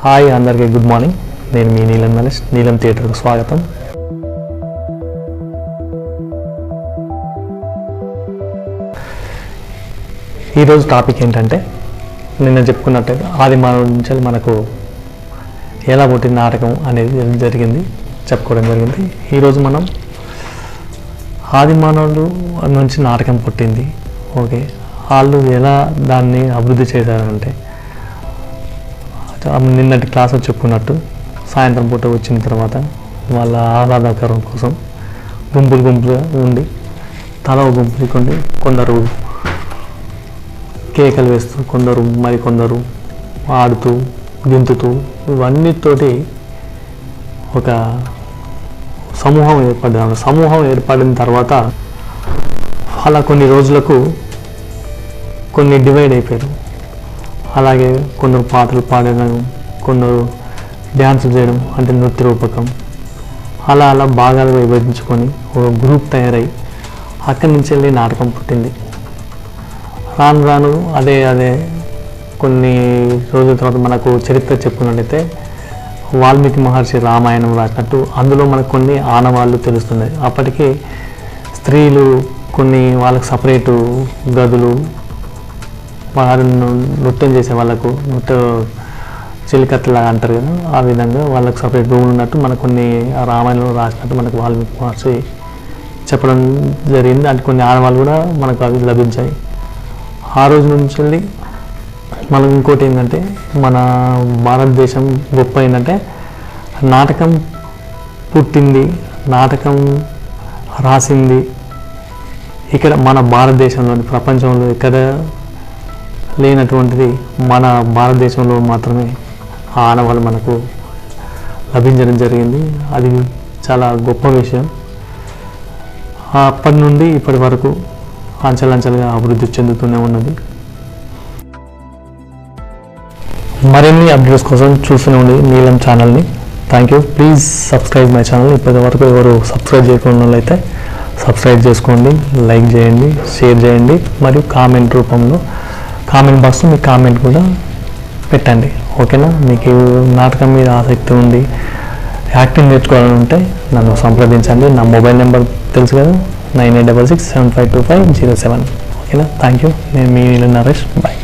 Hi అందరికీ good morning. నేను మీ నీలం నరేష్. నీలం థియేటర్కు స్వాగతం. ఈరోజు టాపిక్ ఏంటంటే, నిన్న చెప్పుకున్నట్టుగా ఆది మానవుడి నుంచి మనకు ఎలా పుట్టిన నాటకం అనేది చెప్పుకోవడం జరిగింది. ఈరోజు మనం ఆది మానవుడు నుంచి నాటకం పుట్టింది, ఓకే, వాళ్ళు ఎలా దాన్ని అభివృద్ధి చేశారంటే, నిన్నటి క్లాసులో చెప్పుకున్నట్టు సాయంత్రం పూట వచ్చిన తర్వాత వాళ్ళ ఆహ్లాదకరం కోసం గుంపులుగా ఉండి తల గుంపులుకొని కొందరు కేకలు వేస్తూ, మరికొందరు ఆడుతూ గింతుతూ ఇవన్నిటితోటి ఒక సమూహం ఏర్పడిన తర్వాత అలా కొన్ని రోజులకు కొన్ని డివైడ్ అయిపోయారు. అలాగే కొందరు పాటలు పాడడం, కొందరు డ్యాన్స్ చేయడం, అంటే నృత్య రూపకం, అలా భాగాలుగా విభజించుకొని ఒక గ్రూప్ తయారై అక్కడి నుంచి వెళ్ళి నాటకం పుట్టింది. రాను అదే కొన్ని రోజుల తర్వాత మనకు చరిత్ర చెప్పుకున్నట్టయితే వాల్మీకి మహర్షి రామాయణం రాసినట్టు అందులో మనకు కొన్ని ఆనవాళ్ళు తెలుస్తున్నాయి. అప్పటికి స్త్రీలు కొన్ని వాళ్ళకు సపరేటు గదులు, నృత్యం చేసే వాళ్ళకు చిలికత్తలాగా అంటారు కదా, ఆ విధంగా వాళ్ళకు సపరేట్ రూమ్ ఉన్నట్టు మనకు కొన్ని రామాయణంలో రాసినట్టు మనకు వాల్మీకి మహర్షి చెప్పడం జరిగింది. అంటే కొన్ని ఆనవాళ్ళు కూడా మనకు అవి లభించాయి. ఆ రోజు నుంచి వెళ్ళి మనకు ఇంకోటి ఏంటంటే, మన భారతదేశం గొప్ప ఏంటంటే నాటకం పుట్టింది, నాటకం రాసింది ఇక్కడ మన భారతదేశంలోని, ప్రపంచంలో ఎక్కడ లేనటువంటిది మన భారతదేశంలో మాత్రమే ఆ ఆనవాళ్ళు మనకు లభించడం జరిగింది. అది చాలా గొప్ప విషయం. అప్పటి నుండి ఇప్పటి వరకు అంచెలంచెలుగా అభివృద్ధి చెందుతూనే ఉన్నది. మరిన్ని అప్డేట్స్ కోసం చూస్తూనే ఉండి నీలం ఛానల్ని. Thank you. Please subscribe my channel. ఇప్పటి వరకు ఎవరు సబ్స్క్రైబ్ చేయకున్నట్లయితే సబ్స్క్రైబ్ చేసుకోండి, లైక్ చేయండి, షేర్ చేయండి, మరియు కామెంట్ బాక్స్లో మీ కామెంట్ కూడా పెట్టండి, ఓకేనా. మీకు నాటకం మీద ఆసక్తి ఉంది, యాక్టింగ్ నేర్చుకోవాలని ఉంటే నన్ను సంప్రదించండి. నా మొబైల్ నెంబర్ తెలుసు కదా, 9866752507, ఓకేనా. Thank you. నేను మీ నీలం నరేష్. బాయ్.